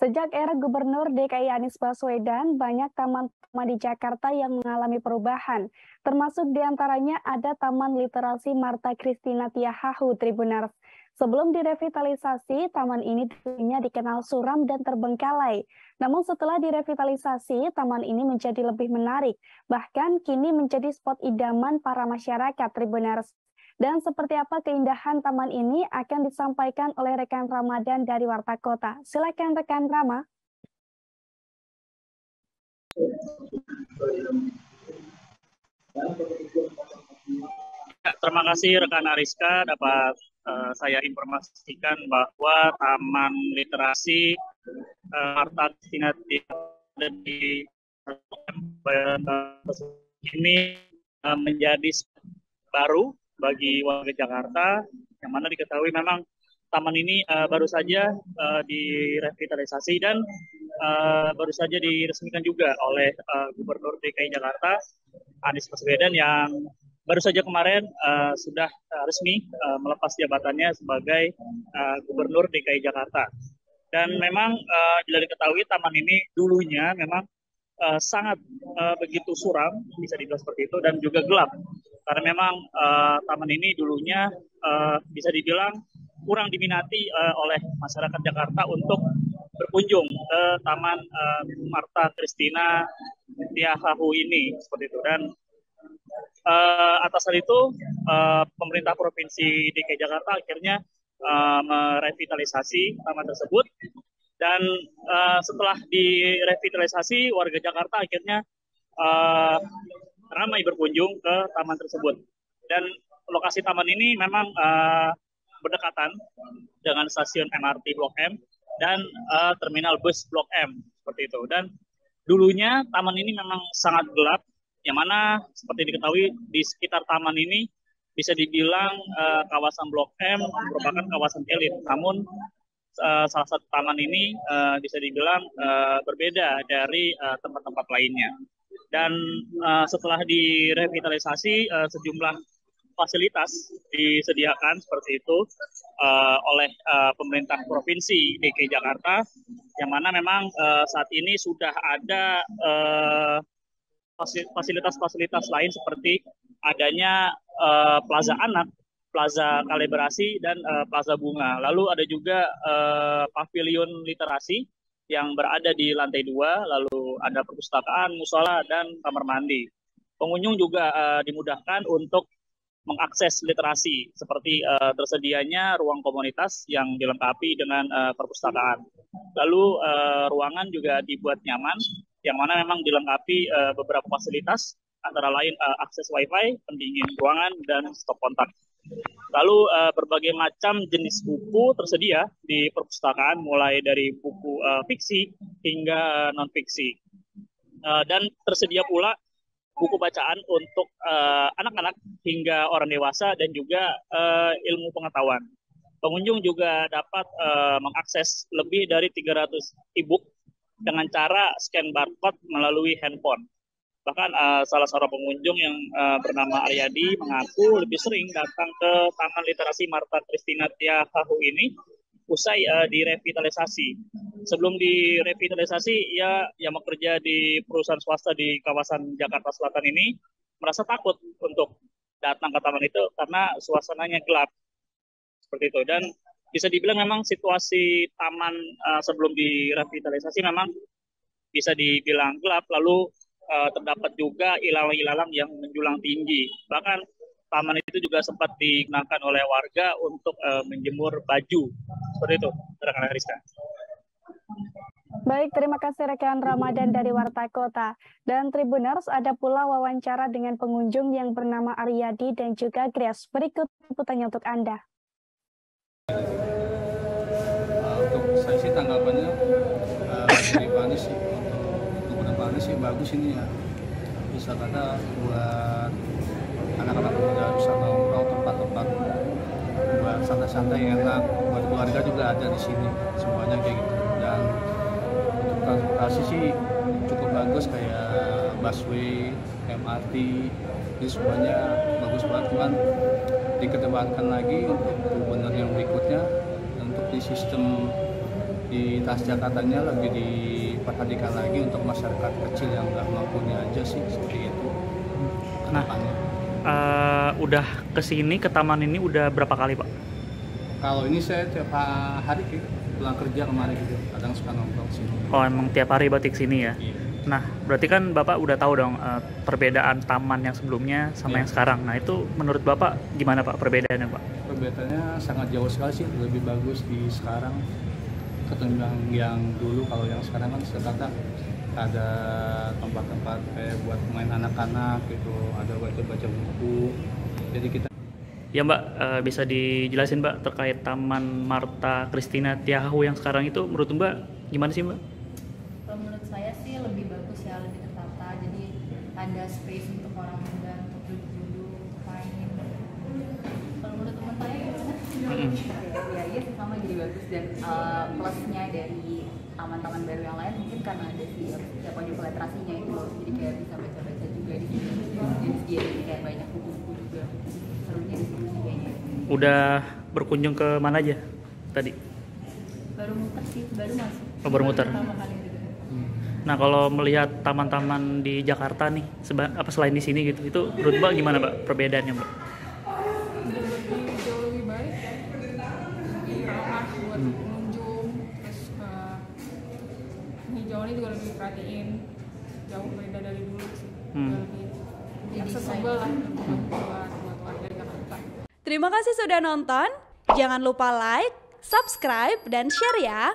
Sejak era Gubernur DKI Anies Baswedan, banyak taman-taman di Jakarta yang mengalami perubahan. Termasuk diantaranya ada Taman Literasi Marta Christina Tiahahu Tribuners. Sebelum direvitalisasi, taman ini dulunya dikenal suram dan terbengkalai. Namun setelah direvitalisasi, taman ini menjadi lebih menarik. Bahkan kini menjadi spot idaman para masyarakat Tribuners. Dan seperti apa keindahan taman ini akan disampaikan oleh rekan Ramadan dari Warta Kota. Silakan rekan Rama. Terima kasih rekan Ariska, dapat saya informasikan bahwa Taman Literasi Marta Christina di ini menjadi baru bagi warga Jakarta, yang mana diketahui memang taman ini baru saja direvitalisasi dan baru saja diresmikan juga oleh Gubernur DKI Jakarta Anies Baswedan yang baru saja kemarin sudah resmi melepas jabatannya sebagai Gubernur DKI Jakarta. Dan memang bila diketahui taman ini dulunya memang sangat begitu suram, bisa dibilang seperti itu, dan juga gelap. Karena memang taman ini dulunya bisa dibilang kurang diminati oleh masyarakat Jakarta untuk berkunjung ke Taman Marta Christina Tiahahu ini, seperti itu. Dan atas hal itu pemerintah Provinsi DKI Jakarta akhirnya merevitalisasi taman tersebut. Dan setelah direvitalisasi, warga Jakarta akhirnya ramai berkunjung ke taman tersebut. Dan lokasi taman ini memang berdekatan dengan stasiun MRT Blok M dan terminal bus Blok M, seperti itu. Dan dulunya taman ini memang sangat gelap, yang mana seperti diketahui di sekitar taman ini bisa dibilang kawasan Blok M merupakan kawasan elit. Namun salah satu taman ini bisa dibilang berbeda dari tempat-tempat lainnya. Dan setelah direvitalisasi, sejumlah fasilitas disediakan seperti itu oleh pemerintah Provinsi DKI Jakarta, yang mana memang saat ini sudah ada fasilitas-fasilitas lain seperti adanya plaza anak, plaza kalibrasi, dan plaza bunga. Lalu ada juga pavilion literasi yang berada di lantai 2, lalu ada perpustakaan, musola, dan kamar mandi. Pengunjung juga dimudahkan untuk mengakses literasi, seperti tersedianya ruang komunitas yang dilengkapi dengan perpustakaan. Lalu ruangan juga dibuat nyaman, yang mana memang dilengkapi beberapa fasilitas, antara lain akses wifi, pendingin ruangan, dan stop kontak. Lalu berbagai macam jenis buku tersedia di perpustakaan, mulai dari buku fiksi hingga non-fiksi. Dan tersedia pula buku bacaan untuk anak-anak hingga orang dewasa dan juga ilmu pengetahuan. Pengunjung juga dapat mengakses lebih dari 300 e-book dengan cara scan barcode melalui handphone. Bahkan salah seorang pengunjung yang bernama Aryadi mengaku lebih sering datang ke Taman Literasi Marta Christina Tiahahu ini usai direvitalisasi. Sebelum direvitalisasi, ia yang bekerja di perusahaan swasta di kawasan Jakarta Selatan ini merasa takut untuk datang ke taman itu karena suasananya gelap, seperti itu. Dan bisa dibilang memang situasi taman sebelum direvitalisasi memang bisa dibilang gelap, lalu terdapat juga ilalang-ilalang yang menjulang tinggi. Bahkan taman itu juga sempat digunakan oleh warga untuk menjemur baju. Seperti itu, rekan Rizka. Baik, terima kasih rekan Ramadan dari Warta Kota. Dan Tribuners, ada pula wawancara dengan pengunjung yang bernama Aryadi dan juga Grace. Berikut liputannya untuk Anda. Untuk saya sih tanggapannya dari Pak Anies sih, untuk Pak Anies sih bagus ini ya. Bisa kata buat anak-anak muda bisa nongkrong, tempat-tempat buat santai-santai yang enak, buat keluarga juga ada di sini, semuanya kayak gitu. Dan untuk transportasi sih cukup bagus, kayak busway, MRT, ini semuanya bagus banget. Cuman dikedepankan lagi untuk gubernur yang berikutnya untuk di sistem di Transjakartanya lebih diperhatikan lagi untuk masyarakat kecil yang nggak mampu aja sih, seperti itu. Nah, udah kesini ke taman ini udah berapa kali Pak? Kalau ini saya tiap hari gitu, pulang kerja kemarin gitu, kadang suka nongkrong sini. Oh emang tiap hari batik sini ya? Iya. Nah berarti kan Bapak udah tahu dong perbedaan taman yang sebelumnya sama Iya. yang sekarang. Nah itu menurut Bapak gimana Pak perbedaannya Pak? Perbedaannya sangat jauh sekali sih, lebih bagus di sekarang ketimbang yang dulu. Kalau yang sekarang kan ternyata ada tempat-tempat kayak buat main anak-anak gitu, ada baca-baca buku. Jadi kita Ya Mbak, bisa dijelasin Mbak terkait Taman Marta Christina Tiahahu yang sekarang itu menurut Mbak gimana sih Mbak? Kalau menurut saya sih lebih bagus ya, lebih tertata. Jadi ada space untuk orang muda untuk duduk-duduk, main. Kalau menurut teman saya gimana? Ya iya sih sama, jadi bagus. Dan plusnya dari taman-taman baru yang lain mungkin karena ada ya pojok literasinya itu loh. Jadi kayak bisa baca-baca juga di sini. Jadi jadi kayak banyak buku-buku juga. Serunya di sini kayaknya. Udah berkunjung ke mana aja tadi? Baru muter sih, baru masuk. Oh, baru muter. Pertama kali juga. Nah kalau melihat taman-taman di Jakarta nih, selain di sini gitu, itu menurut Mbak gimana Mbak perbedaannya Mbak? Jauh lebih baik ya, lebih ramah buat pengunjung, terus hijauannya juga lebih diperhatiin, jauh beda dari dulu sih. Lebih accessible lah buat warga Jakarta. Terima kasih sudah nonton. Jangan lupa like, subscribe, dan share ya.